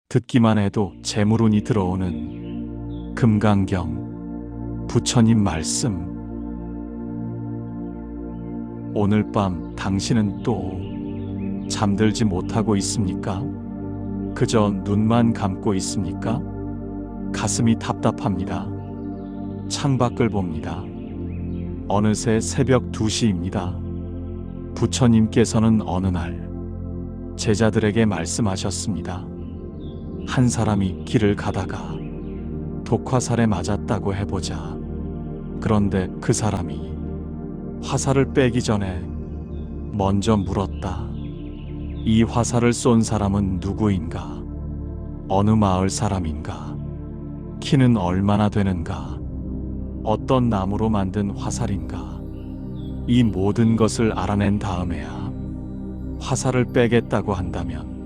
듣기만 해도 재물운이 들어오는 금강경 부처님 말씀. 오늘 밤 당신은 또 잠들지 못하고 있습니까? 그저 눈만 감고 있습니까? 가슴이 답답합니다. 창밖을 봅니다. 어느새 새벽 2시입니다. 부처님께서는 어느 날 제자들에게 말씀하셨습니다. 한 사람이 길을 가다가 독화살에 맞았다고 해보자. 그런데 그 사람이 화살을 빼기 전에 먼저 물었다. 이 화살을 쏜 사람은 누구인가? 어느 마을 사람인가? 키는 얼마나 되는가? 어떤 나무로 만든 화살인가? 이 모든 것을 알아낸 다음에야 화살을 빼겠다고 한다면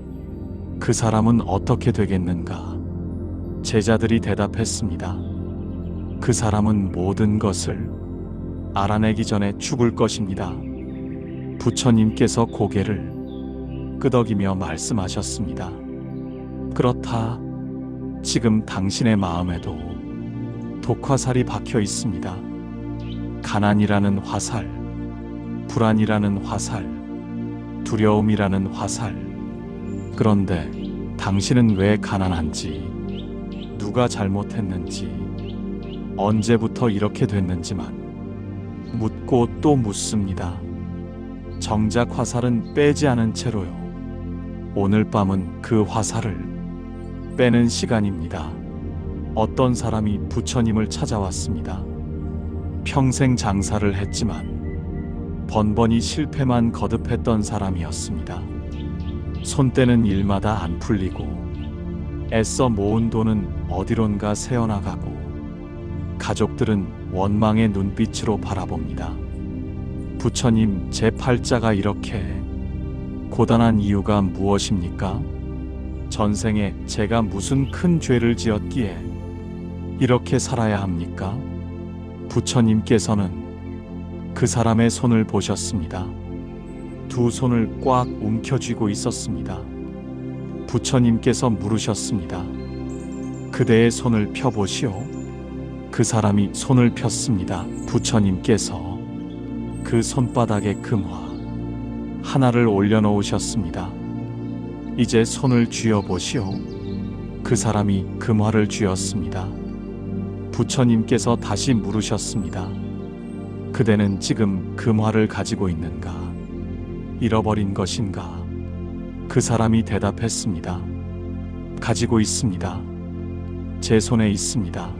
그 사람은 어떻게 되겠는가? 제자들이 대답했습니다. 그 사람은 모든 것을 알아내기 전에 죽을 것입니다. 부처님께서 고개를 끄덕이며 말씀하셨습니다. 그렇다. 지금 당신의 마음에도 독화살이 박혀 있습니다. 가난이라는 화살, 불안이라는 화살, 두려움이라는 화살. 그런데 당신은 왜 가난한지, 누가 잘못했는지, 언제부터 이렇게 됐는지만 묻고 또 묻습니다. 정작 화살은 빼지 않은 채로요. 오늘 밤은 그 화살을 빼는 시간입니다. 어떤 사람이 부처님을 찾아왔습니다. 평생 장사를 했지만 번번이 실패만 거듭했던 사람이었습니다. 손대는 일마다 안 풀리고 애써 모은 돈은 어디론가 새어나가고 가족들은 원망의 눈빛으로 바라봅니다. 부처님, 제 팔자가 이렇게 고단한 이유가 무엇입니까? 전생에 제가 무슨 큰 죄를 지었기에 이렇게 살아야 합니까? 부처님께서는 그 사람의 손을 보셨습니다. 두 손을 꽉 움켜쥐고 있었습니다. 부처님께서 물으셨습니다. 그대의 손을 펴보시오. 그 사람이 손을 폈습니다. 부처님께서 그 손바닥에 금화 하나를 올려놓으셨습니다. 이제 손을 쥐어보시오. 그 사람이 금화를 쥐었습니다. 부처님께서 다시 물으셨습니다. 그대는 지금 금화를 가지고 있는가? 잃어버린 것인가? 그 사람이 대답했습니다. 가지고 있습니다. 제 손에 있습니다.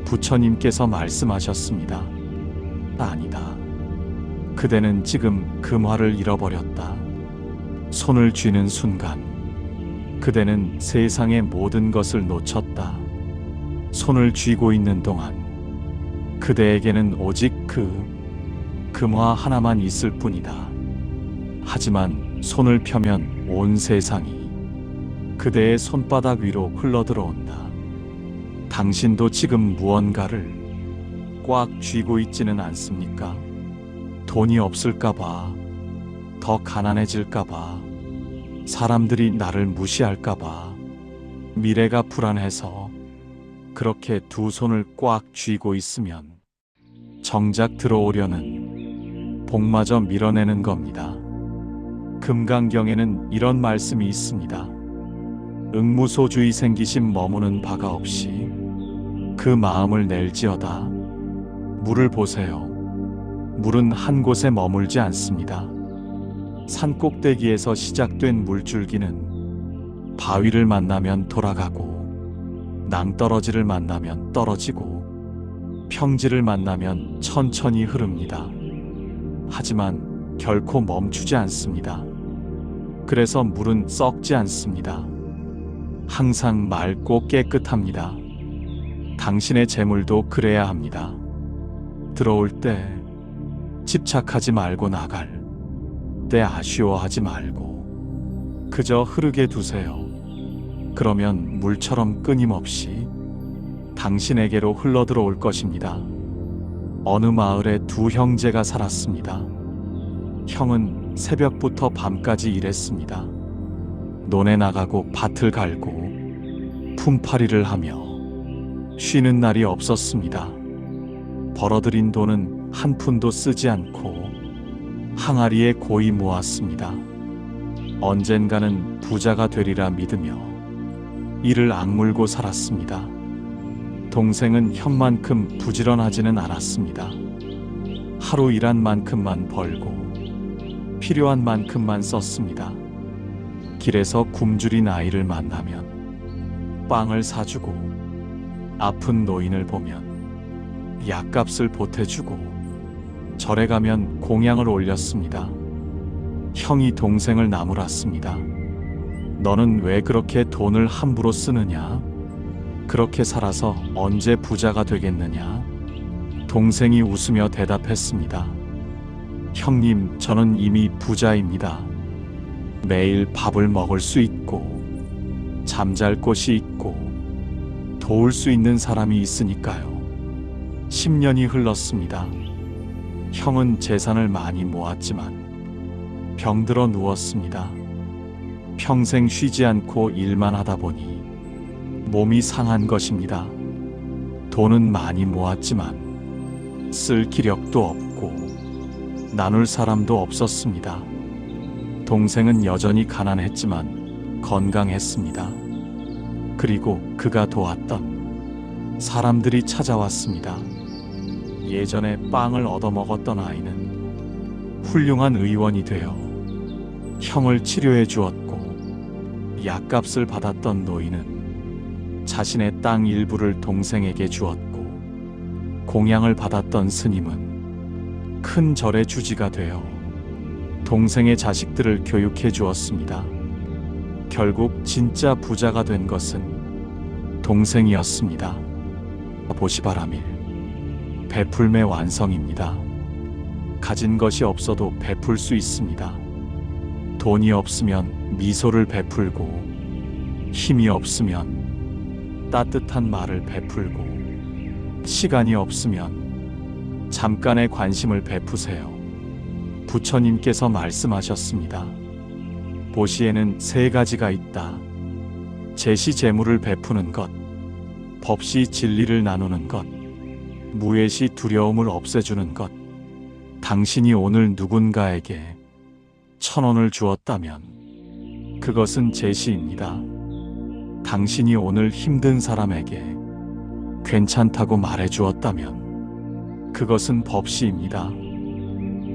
부처님께서 말씀하셨습니다. 아니다. 그대는 지금 금화를 잃어버렸다. 손을 쥐는 순간 그대는 세상의 모든 것을 놓쳤다. 손을 쥐고 있는 동안 그대에게는 오직 그 금화 하나만 있을 뿐이다. 하지만 손을 펴면 온 세상이 그대의 손바닥 위로 흘러들어온다. 당신도 지금 무언가를 꽉 쥐고 있지는 않습니까? 돈이 없을까봐, 더 가난해질까봐, 사람들이 나를 무시할까봐, 미래가 불안해서 그렇게 두 손을 꽉 쥐고 있으면 정작 들어오려는 복마저 밀어내는 겁니다. 금강경에는 이런 말씀이 있습니다. 응무소주의 생기심 머무는 바가 없이 그 마음을 낼지어다. 물을 보세요. 물은 한 곳에 머물지 않습니다. 산 꼭대기에서 시작된 물줄기는 바위를 만나면 돌아가고 낭떠러지를 만나면 떨어지고 평지를 만나면 천천히 흐릅니다. 하지만 결코 멈추지 않습니다. 그래서 물은 썩지 않습니다. 항상 맑고 깨끗합니다. 당신의 재물도 그래야 합니다. 들어올 때 집착하지 말고 나갈 때 아쉬워하지 말고 그저 흐르게 두세요. 그러면 물처럼 끊임없이 당신에게로 흘러들어올 것입니다. 어느 마을에 두 형제가 살았습니다. 형은 새벽부터 밤까지 일했습니다. 논에 나가고 밭을 갈고 품팔이를 하며 쉬는 날이 없었습니다. 벌어들인 돈은 한 푼도 쓰지 않고 항아리에 고이 모았습니다. 언젠가는 부자가 되리라 믿으며 이를 악물고 살았습니다. 동생은 형만큼 부지런하지는 않았습니다. 하루 일한 만큼만 벌고 필요한 만큼만 썼습니다. 길에서 굶주린 아이를 만나면 빵을 사주고 아픈 노인을 보면 약값을 보태주고 절에 가면 공양을 올렸습니다. 형이 동생을 나무랐습니다. 너는 왜 그렇게 돈을 함부로 쓰느냐? 그렇게 살아서 언제 부자가 되겠느냐? 동생이 웃으며 대답했습니다. 형님, 저는 이미 부자입니다. 매일 밥을 먹을 수 있고 잠잘 곳이 있고 도울 수 있는 사람이 있으니까요. 10년이 흘렀습니다. 형은 재산을 많이 모았지만 병들어 누웠습니다. 평생 쉬지 않고 일만 하다 보니 몸이 상한 것입니다. 돈은 많이 모았지만 쓸 기력도 없고 나눌 사람도 없었습니다. 동생은 여전히 가난했지만 건강했습니다. 그리고 그가 도왔던 사람들이 찾아왔습니다. 예전에 빵을 얻어먹었던 아이는 훌륭한 의원이 되어 형을 치료해 주었고, 약값을 받았던 노인은 자신의 땅 일부를 동생에게 주었고, 공양을 받았던 스님은 큰 절의 주지가 되어 동생의 자식들을 교육해 주었습니다. 결국 진짜 부자가 된 것은 동생이었습니다. 보시바라밀, 베풀매 완성입니다. 가진 것이 없어도 베풀 수 있습니다. 돈이 없으면 미소를 베풀고, 힘이 없으면 따뜻한 말을 베풀고, 시간이 없으면 잠깐의 관심을 베푸세요. 부처님께서 말씀하셨습니다. 보시에는 3가지가 있다. 제시 재물을 베푸는 것, 법시 진리를 나누는 것, 무예시 두려움을 없애주는 것. 당신이 오늘 누군가에게 1,000원을 주었다면 그것은 제시입니다. 당신이 오늘 힘든 사람에게 괜찮다고 말해주었다면 그것은 법시입니다.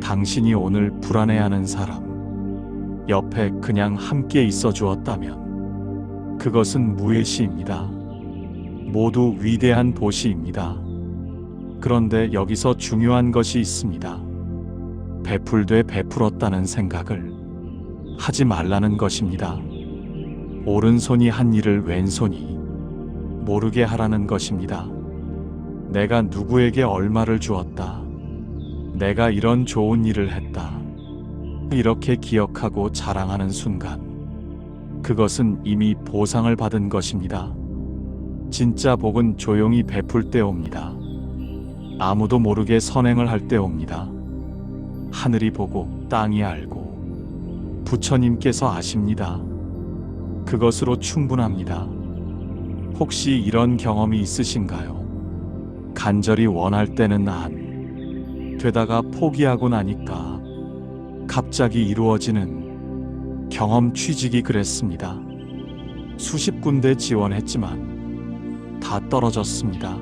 당신이 오늘 불안해하는 사람 옆에 그냥 함께 있어 주었다면 그것은 무예시입니다. 모두 위대한 보시입니다. 그런데 여기서 중요한 것이 있습니다. 베풀되 베풀었다는 생각을 하지 말라는 것입니다. 오른손이 한 일을 왼손이 모르게 하라는 것입니다. 내가 누구에게 얼마를 주었다. 내가 이런 좋은 일을 했다. 이렇게 기억하고 자랑하는 순간 그것은 이미 보상을 받은 것입니다. 진짜 복은 조용히 베풀 때 옵니다. 아무도 모르게 선행을 할 때 옵니다. 하늘이 보고 땅이 알고 부처님께서 아십니다. 그것으로 충분합니다. 혹시 이런 경험이 있으신가요? 간절히 원할 때는 안 되다가 포기하고 나니까 갑자기 이루어지는 경험. 취직이 그랬습니다. 수십 군데 지원했지만 다 떨어졌습니다.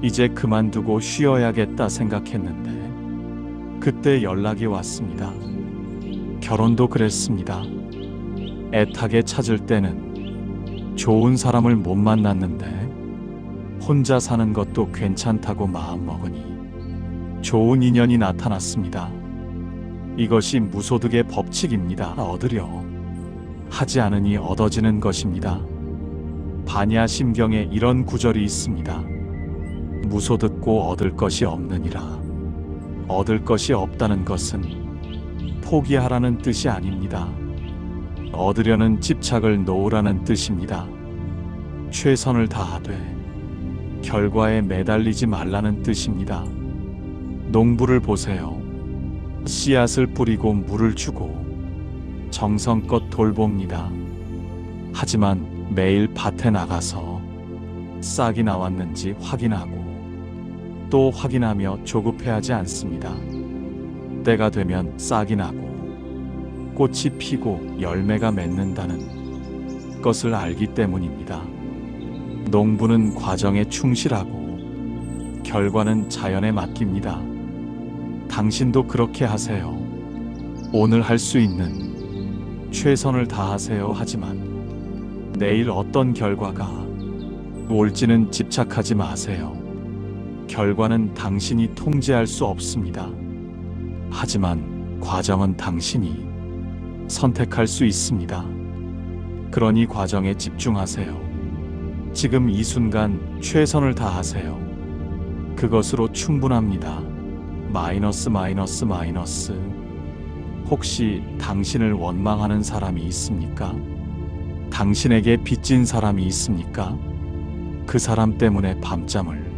이제 그만두고 쉬어야겠다 생각했는데 그때 연락이 왔습니다. 결혼도 그랬습니다. 애타게 찾을 때는 좋은 사람을 못 만났는데 혼자 사는 것도 괜찮다고 마음먹으니 좋은 인연이 나타났습니다. 이것이 무소득의 법칙입니다. 얻으려 하지 않으니 얻어지는 것입니다. 반야심경에 이런 구절이 있습니다. 무소득고 얻을 것이 없느니라. 얻을 것이 없다는 것은 포기하라는 뜻이 아닙니다. 얻으려는 집착을 놓으라는 뜻입니다. 최선을 다하되 결과에 매달리지 말라는 뜻입니다. 농부를 보세요. 씨앗을 뿌리고 물을 주고 정성껏 돌봅니다. 하지만 매일 밭에 나가서 싹이 나왔는지 확인하고 또 확인하며 조급해하지 않습니다. 때가 되면 싹이 나고 꽃이 피고 열매가 맺는다는 것을 알기 때문입니다. 농부는 과정에 충실하고 결과는 자연에 맡깁니다. 당신도 그렇게 하세요. 오늘 할 수 있는 최선을 다하세요. 하지만 내일 어떤 결과가 올지는 집착하지 마세요. 결과는 당신이 통제할 수 없습니다. 하지만 과정은 당신이 선택할 수 있습니다. 그러니 과정에 집중하세요. 지금 이 순간 최선을 다하세요. 그것으로 충분합니다. 마이너스. 혹시 당신을 원망하는 사람이 있습니까? 당신에게 빚진 사람이 있습니까? 그 사람 때문에 밤잠을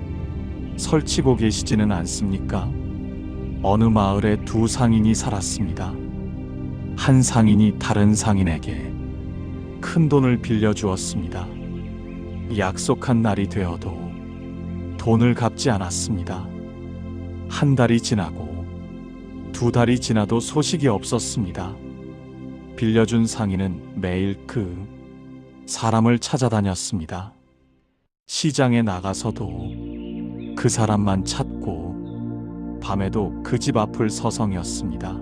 설치고 계시지는 않습니까? 어느 마을에 두 상인이 살았습니다. 한 상인이 다른 상인에게 큰 돈을 빌려주었습니다. 약속한 날이 되어도 돈을 갚지 않았습니다. 한 달이 지나고 두 달이 지나도 소식이 없었습니다. 빌려준 상인은 매일 그 사람을 찾아다녔습니다. 시장에 나가서도 그 사람만 찾고 밤에도 그 집 앞을 서성였습니다.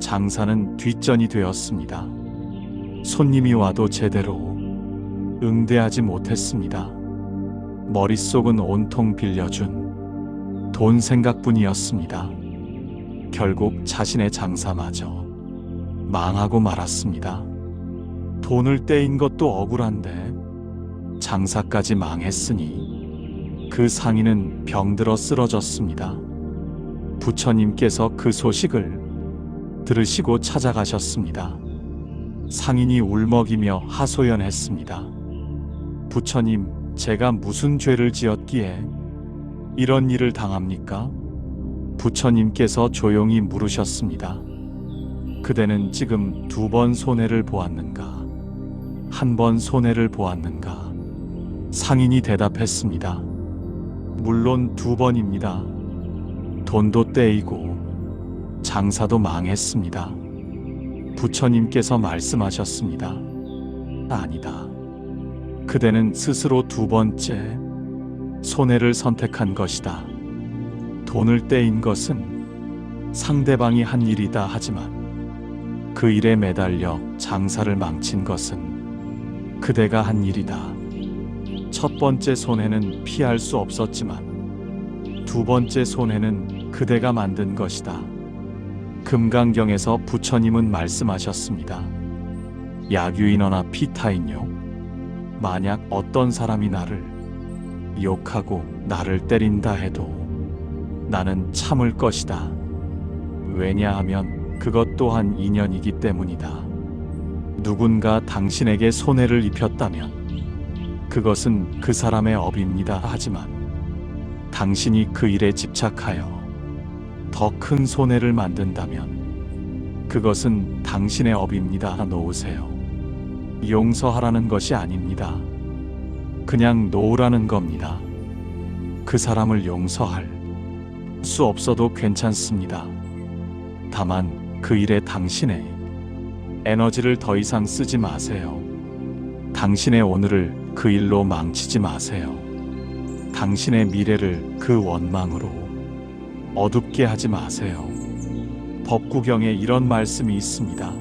장사는 뒷전이 되었습니다. 손님이 와도 제대로 응대하지 못했습니다. 머릿속은 온통 빌려준 돈 생각뿐이었습니다. 결국 자신의 장사마저 망하고 말았습니다. 돈을 떼인 것도 억울한데 장사까지 망했으니 그 상인은 병들어 쓰러졌습니다. 부처님께서 그 소식을 들으시고 찾아가셨습니다. 상인이 울먹이며 하소연했습니다. 부처님, 제가 무슨 죄를 지었기에 이런 일을 당합니까? 부처님께서 조용히 물으셨습니다. 그대는 지금 2번 손해를 보았는가? 1번 손해를 보았는가? 상인이 대답했습니다. 물론 2번입니다. 돈도 떼이고 장사도 망했습니다. 부처님께서 말씀하셨습니다. 아니다. 그대는 스스로 2번째 손해를 선택한 것이다. 돈을 떼인 것은 상대방이 한 일이다. 하지만 그 일에 매달려 장사를 망친 것은 그대가 한 일이다. 첫 번째 손해는 피할 수 없었지만 2번째 손해는 그대가 만든 것이다. 금강경에서 부처님은 말씀하셨습니다. 야규인어나 피타인요. 만약 어떤 사람이 나를 욕하고 나를 때린다 해도 나는 참을 것이다. 왜냐하면 그것 또한 인연이기 때문이다. 누군가 당신에게 손해를 입혔다면 그것은 그 사람의 업입니다. 하지만 당신이 그 일에 집착하여 더 큰 손해를 만든다면 그것은 당신의 업입니다. 놓으세요. 용서하라는 것이 아닙니다. 그냥 놓으라는 겁니다. 그 사람을 용서할 수 없어도 괜찮습니다. 다만 그 일에 당신의 에너지를 더 이상 쓰지 마세요. 당신의 오늘을 그 일로 망치지 마세요. 당신의 미래를 그 원망으로 어둡게 하지 마세요. 법구경에 이런 말씀이 있습니다.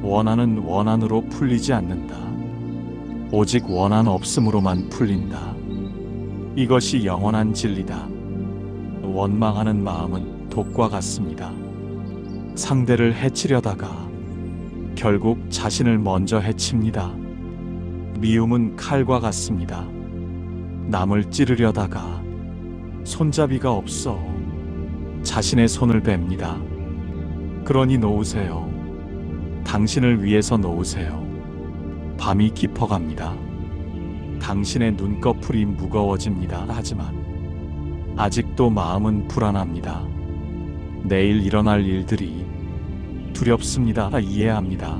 원한은 원한으로 풀리지 않는다. 오직 원한 없음으로만 풀린다. 이것이 영원한 진리다. 원망하는 마음은 독과 같습니다. 상대를 해치려다가 결국 자신을 먼저 해칩니다. 미움은 칼과 같습니다. 남을 찌르려다가 손잡이가 없어 자신의 손을 뺍니다. 그러니 놓으세요. 당신을 위해서 놓으세요. 밤이 깊어갑니다. 당신의 눈꺼풀이 무거워집니다. 하지만 아직도 마음은 불안합니다. 내일 일어날 일들이 두렵습니다. 이해합니다.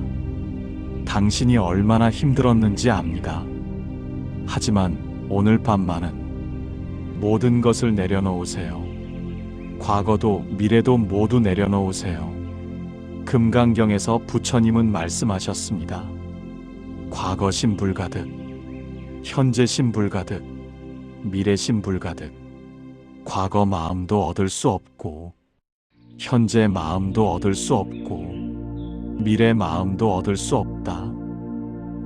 당신이 얼마나 힘들었는지 압니다. 하지만 오늘 밤만은 모든 것을 내려놓으세요. 과거도 미래도 모두 내려놓으세요. 금강경에서 부처님은 말씀하셨습니다. 과거심 불가득, 현재심 불가득, 미래심 불가득. 과거 마음도 얻을 수 없고, 현재 마음도 얻을 수 없고, 미래 마음도 얻을 수 없다.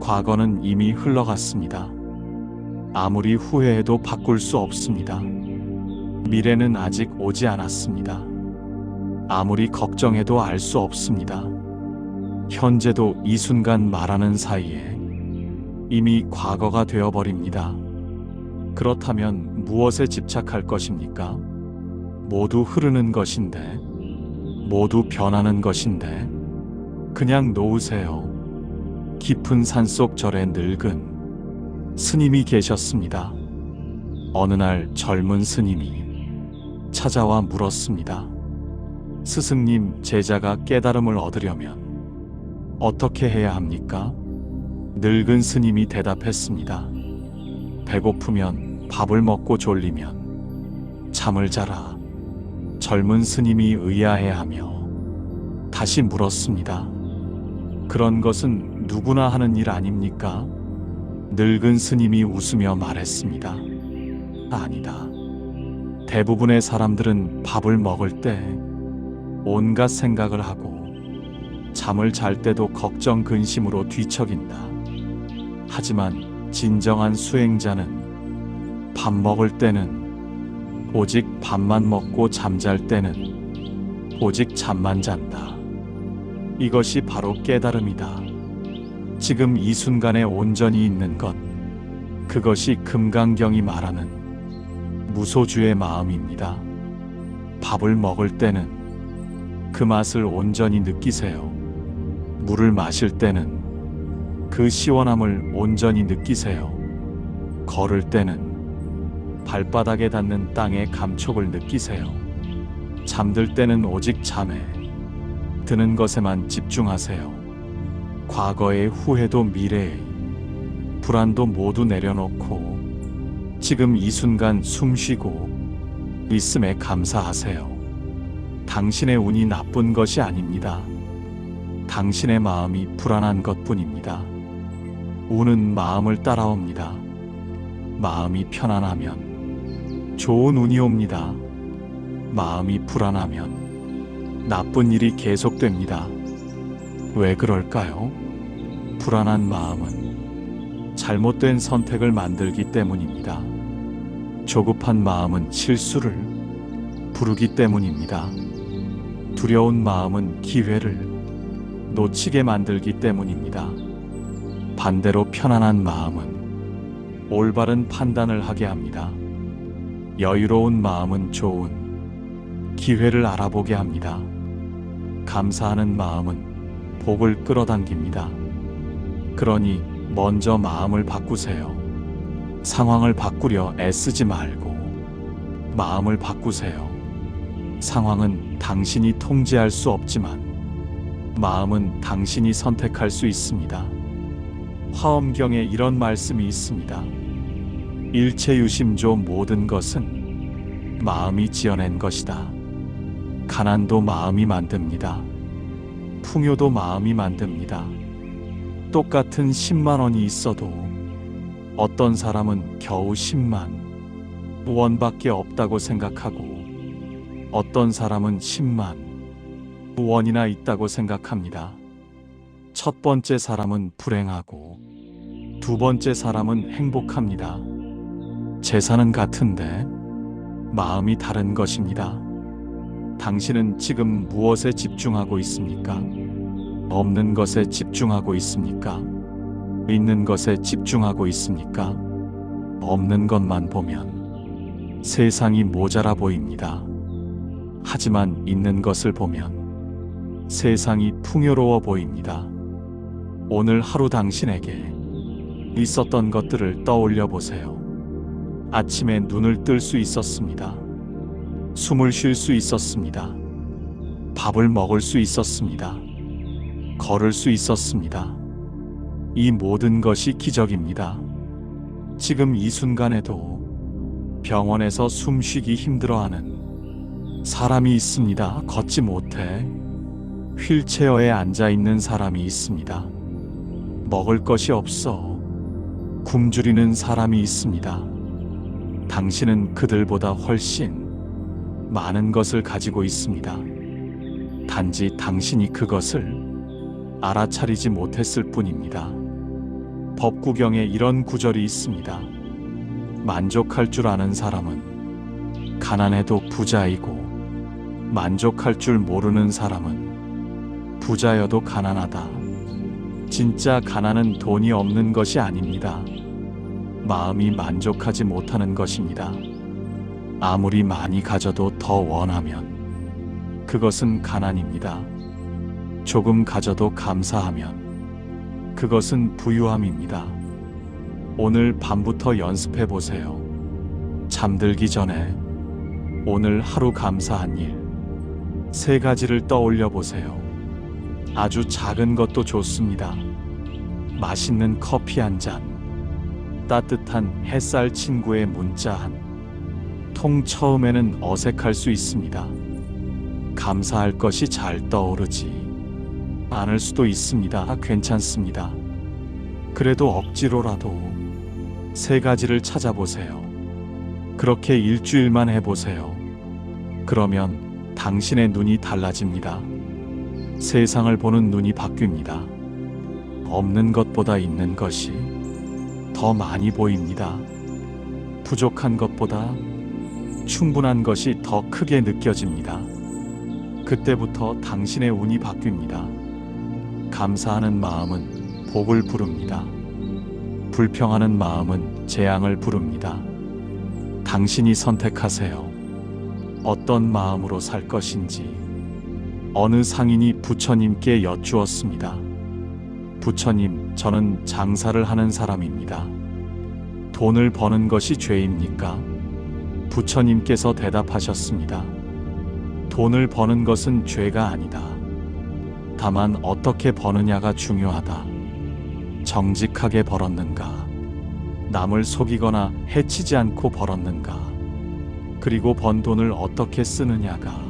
과거는 이미 흘러갔습니다. 아무리 후회해도 바꿀 수 없습니다. 미래는 아직 오지 않았습니다. 아무리 걱정해도 알 수 없습니다. 현재도 이 순간 말하는 사이에 이미 과거가 되어버립니다. 그렇다면 무엇에 집착할 것입니까? 모두 흐르는 것인데, 모두 변하는 것인데, 그냥 놓으세요. 깊은 산속 절에 늙은 스님이 계셨습니다. 어느 날 젊은 스님이 찾아와 물었습니다. 스승님, 제자가 깨달음을 얻으려면 어떻게 해야 합니까? 늙은 스님이 대답했습니다. 배고프면 밥을 먹고 졸리면 잠을 자라. 젊은 스님이 의아해하며 다시 물었습니다. 그런 것은 누구나 하는 일 아닙니까? 늙은 스님이 웃으며 말했습니다. 아니다. 대부분의 사람들은 밥을 먹을 때 온갖 생각을 하고 잠을 잘 때도 걱정 근심으로 뒤척인다. 하지만 진정한 수행자는 밥 먹을 때는 오직 밥만 먹고 잠잘 때는 오직 잠만 잔다. 이것이 바로 깨달음이다. 지금 이 순간에 온전히 있는 것, 그것이 금강경이 말하는 무소주의 마음입니다. 밥을 먹을 때는 그 맛을 온전히 느끼세요. 물을 마실 때는 그 시원함을 온전히 느끼세요. 걸을 때는 발바닥에 닿는 땅의 감촉을 느끼세요. 잠들 때는 오직 잠에 드는 것에만 집중하세요. 과거의 후회도 미래의 불안도 모두 내려놓고 지금 이 순간 숨쉬고 있음에 감사하세요. 당신의 운이 나쁜 것이 아닙니다. 당신의 마음이 불안한 것뿐입니다. 운은 마음을 따라옵니다. 마음이 편안하면 좋은 운이 옵니다. 마음이 불안하면 나쁜 일이 계속됩니다. 왜 그럴까요? 불안한 마음은 잘못된 선택을 만들기 때문입니다. 조급한 마음은 실수를 부르기 때문입니다. 두려운 마음은 기회를 놓치게 만들기 때문입니다. 반대로 편안한 마음은 올바른 판단을 하게 합니다. 여유로운 마음은 좋은 기회를 알아보게 합니다. 감사하는 마음은 복을 끌어당깁니다. 그러니 먼저 마음을 바꾸세요. 상황을 바꾸려 애쓰지 말고 마음을 바꾸세요. 상황은 당신이 통제할 수 없지만 마음은 당신이 선택할 수 있습니다. 화엄경에 이런 말씀이 있습니다. 일체유심조 모든 것은 마음이 지어낸 것이다. 가난도 마음이 만듭니다. 풍요도 마음이 만듭니다. 똑같은 10만 원이 있어도 어떤 사람은 겨우 10만 원밖에 없다고 생각하고 어떤 사람은 10만 원이나 있다고 생각합니다. 첫 번째 사람은 불행하고 두 번째 사람은 행복합니다. 재산은 같은데 마음이 다른 것입니다. 당신은 지금 무엇에 집중하고 있습니까? 없는 것에 집중하고 있습니까? 있는 것에 집중하고 있습니까? 없는 것만 보면 세상이 모자라 보입니다. 하지만 있는 것을 보면 세상이 풍요로워 보입니다. 오늘 하루 당신에게 있었던 것들을 떠올려 보세요. 아침에 눈을 뜰 수 있었습니다. 숨을 쉴 수 있었습니다. 밥을 먹을 수 있었습니다. 걸을 수 있었습니다. 이 모든 것이 기적입니다. 지금 이 순간에도 병원에서 숨쉬기 힘들어하는 사람이 있습니다. 걷지 못해 휠체어에 앉아 있는 사람이 있습니다. 먹을 것이 없어 굶주리는 사람이 있습니다. 당신은 그들보다 훨씬 많은 것을 가지고 있습니다. 단지 당신이 그것을 알아차리지 못했을 뿐입니다. 법구경에 이런 구절이 있습니다. 만족할 줄 아는 사람은 가난해도 부자이고 만족할 줄 모르는 사람은 부자여도 가난하다. 진짜 가난은 돈이 없는 것이 아닙니다. 마음이 만족하지 못하는 것입니다. 아무리 많이 가져도 더 원하면 그것은 가난입니다. 조금 가져도 감사하면 그것은 부유함입니다. 오늘 밤부터 연습해 보세요. 잠들기 전에 오늘 하루 감사한 일 3가지를 떠올려 보세요. 아주 작은 것도 좋습니다. 맛있는 커피 한 잔, 따뜻한 햇살, 친구의 문자 한 통. 처음에는 어색할 수 있습니다. 감사할 것이 잘 떠오르지 않을 수도 있습니다. 괜찮습니다. 그래도 억지로라도 3가지를 찾아보세요. 그렇게 일주일만 해보세요. 그러면 당신의 눈이 달라집니다. 세상을 보는 눈이 바뀝니다. 없는 것보다 있는 것이 더 많이 보입니다. 부족한 것보다 충분한 것이 더 크게 느껴집니다. 그때부터 당신의 운이 바뀝니다. 감사하는 마음은 복을 부릅니다. 불평하는 마음은 재앙을 부릅니다. 당신이 선택하세요. 어떤 마음으로 살 것인지. 어느 상인이 부처님께 여쭈었습니다. 부처님, 저는 장사를 하는 사람입니다. 돈을 버는 것이 죄입니까? 부처님께서 대답하셨습니다. 돈을 버는 것은 죄가 아니다. 다만 어떻게 버느냐가 중요하다. 정직하게 벌었는가? 남을 속이거나 해치지 않고 벌었는가? 그리고 번 돈을 어떻게 쓰느냐가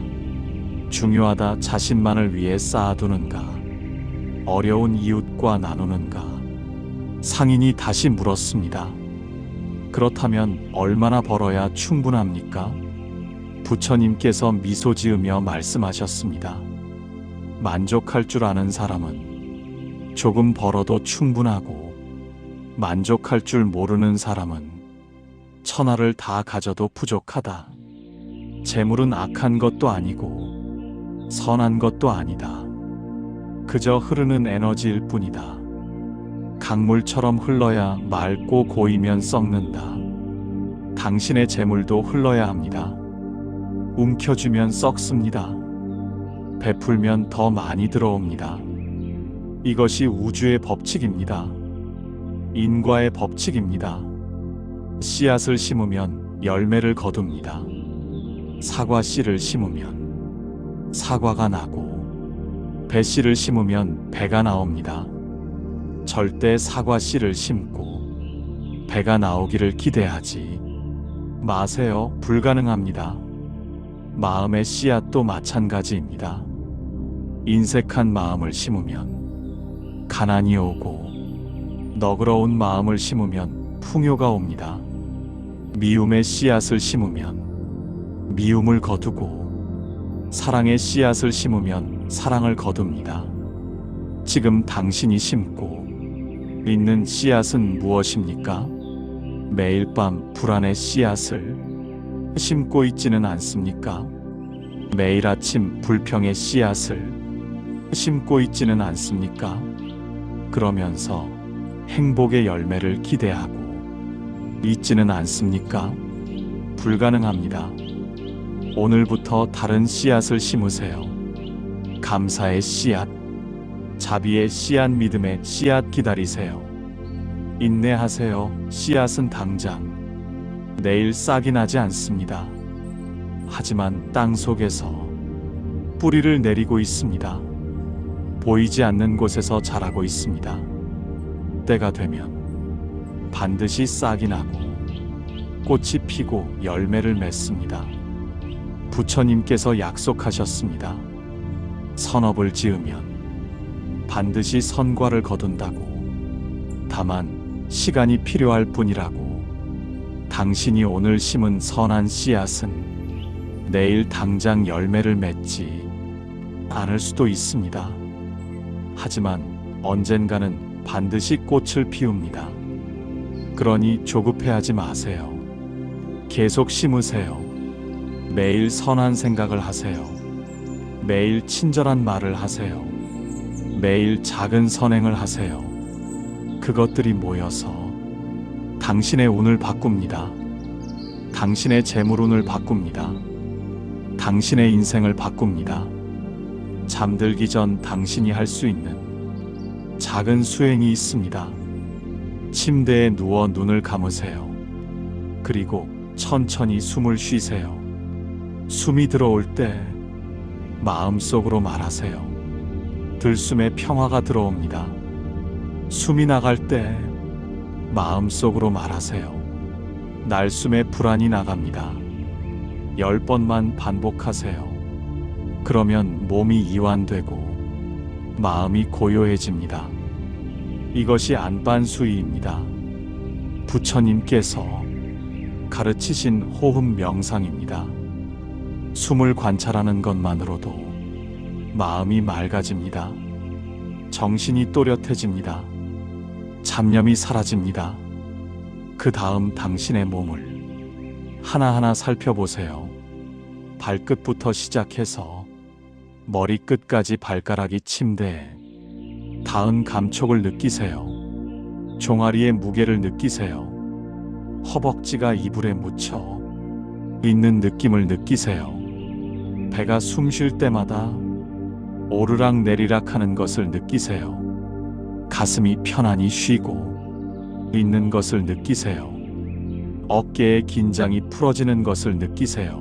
중요하다. 자신만을 위해 쌓아두는가? 어려운 이웃과 나누는가? 상인이 다시 물었습니다. 그렇다면 얼마나 벌어야 충분합니까? 부처님께서 미소 지으며 말씀하셨습니다. 만족할 줄 아는 사람은 조금 벌어도 충분하고, 만족할 줄 모르는 사람은 천하를 다 가져도 부족하다. 재물은 악한 것도 아니고 선한 것도 아니다. 그저 흐르는 에너지일 뿐이다. 강물처럼 흘러야 맑고 고이면 썩는다. 당신의 재물도 흘러야 합니다. 움켜쥐면 썩습니다. 베풀면 더 많이 들어옵니다. 이것이 우주의 법칙입니다. 인과의 법칙입니다. 씨앗을 심으면 열매를 거둡니다. 사과 씨를 심으면 사과가 나고, 배씨를 심으면 배가 나옵니다. 절대 사과 씨를 심고 배가 나오기를 기대하지 마세요. 불가능합니다. 마음의 씨앗도 마찬가지입니다. 인색한 마음을 심으면 가난이 오고, 너그러운 마음을 심으면 풍요가 옵니다. 미움의 씨앗을 심으면 미움을 거두고, 사랑의 씨앗을 심으면 사랑을 거둡니다. 지금 당신이 심고 있는 씨앗은 무엇입니까? 매일 밤 불안의 씨앗을 심고 있지는 않습니까? 매일 아침 불평의 씨앗을 심고 있지는 않습니까? 그러면서 행복의 열매를 기대하고 있지는 않습니까? 불가능합니다. 오늘부터 다른 씨앗을 심으세요. 감사의 씨앗, 자비의 씨앗, 믿음의 씨앗 기다리세요. 인내하세요. 씨앗은 당장 내일 싹이 나지 않습니다. 하지만 땅 속에서 뿌리를 내리고 있습니다. 보이지 않는 곳에서 자라고 있습니다. 그때가 되면 반드시 싹이 나고 꽃이 피고 열매를 맺습니다. 부처님께서 약속하셨습니다. 선업을 지으면 반드시 선과를 거둔다고. 다만 시간이 필요할 뿐이라고. 당신이 오늘 심은 선한 씨앗은 내일 당장 열매를 맺지 않을 수도 있습니다. 하지만 언젠가는 반드시 꽃을 피웁니다. 그러니 조급해하지 마세요. 계속 심으세요. 매일 선한 생각을 하세요. 매일 친절한 말을 하세요. 매일 작은 선행을 하세요. 그것들이 모여서 당신의 운을 바꿉니다. 당신의 재물운을 바꿉니다. 당신의 인생을 바꿉니다. 잠들기 전 당신이 할 수 있는 작은 수행이 있습니다. 침대에 누워 눈을 감으세요. 그리고 천천히 숨을 쉬세요. 숨이 들어올 때 마음속으로 말하세요. 들숨에 평화가 들어옵니다. 숨이 나갈 때 마음속으로 말하세요. 날숨에 불안이 나갑니다. 10번만 반복하세요. 그러면 몸이 이완되고 마음이 고요해집니다. 이것이 안반수이입니다. 부처님께서 가르치신 호흡 명상입니다. 숨을 관찰하는 것만으로도 마음이 맑아집니다. 정신이 또렷해집니다. 잡념이 사라집니다. 그 다음 당신의 몸을 하나하나 살펴보세요. 발끝부터 시작해서 머리끝까지 발가락이 침대에 닿은 감촉을 느끼세요. 종아리의 무게를 느끼세요. 허벅지가 이불에 묻혀 있는 느낌을 느끼세요. 배가 숨 쉴 때마다 오르락 내리락 하는 것을 느끼세요. 가슴이 편안히 쉬고 있는 것을 느끼세요. 어깨의 긴장이 풀어지는 것을 느끼세요.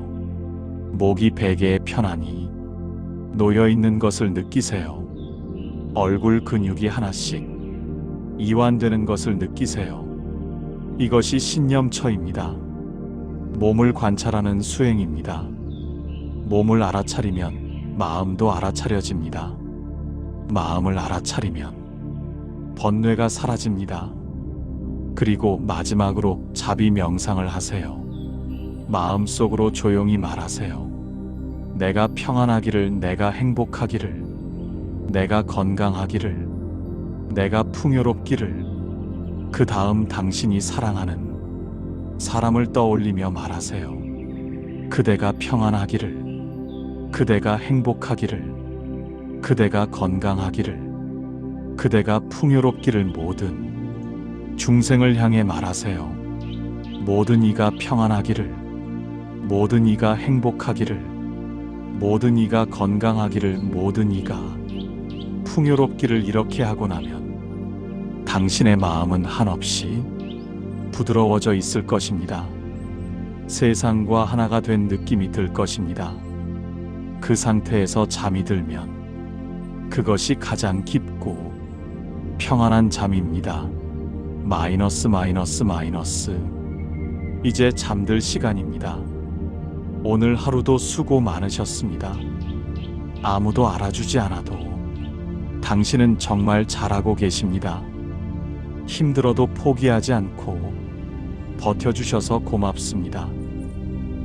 목이 베개에 편안히 놓여 있는 것을 느끼세요. 얼굴 근육이 하나씩 이완되는 것을 느끼세요. 이것이 신념처입니다. 몸을 관찰하는 수행입니다. 몸을 알아차리면 마음도 알아차려집니다. 마음을 알아차리면 번뇌가 사라집니다. 그리고 마지막으로 자비 명상을 하세요. 마음속으로 조용히 말하세요. 내가 평안하기를, 내가 행복하기를, 내가 건강하기를, 내가 풍요롭기를. 그 다음 당신이 사랑하는 사람을 떠올리며 말하세요. 그대가 평안하기를, 그대가 행복하기를, 그대가 건강하기를, 그대가 풍요롭기를. 모든 중생을 향해 말하세요. 모든 이가 평안하기를, 모든 이가 행복하기를, 모든 이가 건강하기를, 모든 이가 풍요롭기를. 이렇게 하고 나면 당신의 마음은 한없이 부드러워져 있을 것입니다. 세상과 하나가 된 느낌이 들 것입니다. 그 상태에서 잠이 들면 그것이 가장 깊고 평안한 잠입니다. 마이너스. 이제 잠들 시간입니다. 오늘 하루도 수고 많으셨습니다. 아무도 알아주지 않아도 당신은 정말 잘하고 계십니다. 힘들어도 포기하지 않고 버텨주셔서 고맙습니다.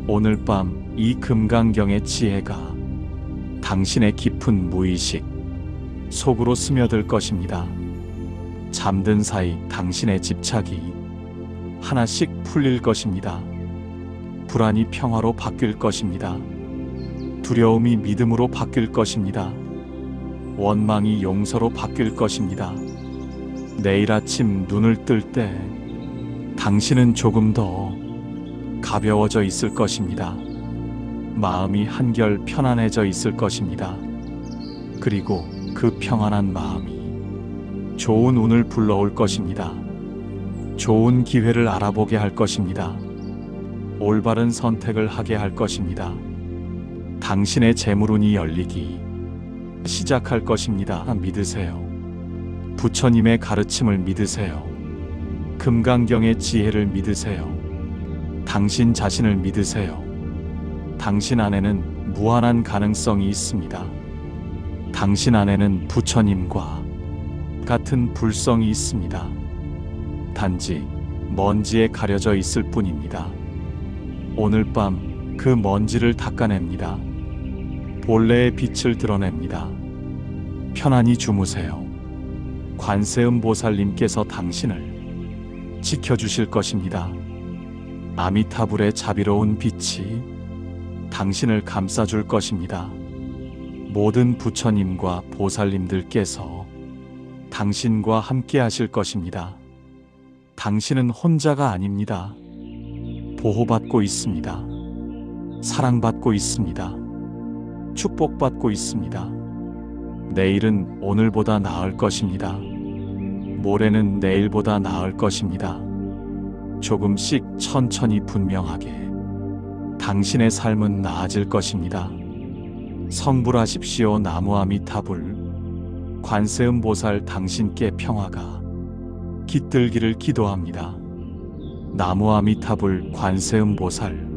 오늘 밤 이 금강경의 지혜가 당신의 깊은 무의식 속으로 스며들 것입니다. 잠든 사이 당신의 집착이 하나씩 풀릴 것입니다. 불안이 평화로 바뀔 것입니다. 두려움이 믿음으로 바뀔 것입니다. 원망이 용서로 바뀔 것입니다. 내일 아침 눈을 뜰 때 당신은 조금 더 가벼워져 있을 것입니다. 마음이 한결 편안해져 있을 것입니다. 그리고 그 평안한 마음이 좋은 운을 불러올 것입니다. 좋은 기회를 알아보게 할 것입니다. 올바른 선택을 하게 할 것입니다. 당신의 재물운이 열리기 시작할 것입니다. 믿으세요. 부처님의 가르침을 믿으세요. 금강경의 지혜를 믿으세요. 당신 자신을 믿으세요. 당신 안에는 무한한 가능성이 있습니다. 당신 안에는 부처님과 같은 불성이 있습니다. 단지 먼지에 가려져 있을 뿐입니다. 오늘 밤 그 먼지를 닦아냅니다. 본래의 빛을 드러냅니다. 편안히 주무세요. 관세음 보살님께서 당신을 지켜주실 것입니다. 아미타불의 자비로운 빛이 당신을 감싸줄 것입니다. 모든 부처님과 보살님들께서 당신과 함께 하실 것입니다. 당신은 혼자가 아닙니다. 보호받고 있습니다. 사랑받고 있습니다. 축복받고 있습니다. 내일은 오늘보다 나을 것입니다. 모레는 내일보다 나을 것입니다. 조금씩 천천히 분명하게 당신의 삶은 나아질 것입니다. 성불하십시오. 나무아미타불 관세음보살 당신께 평화가 깃들기를 기도합니다. 나무아미타불 관세음보살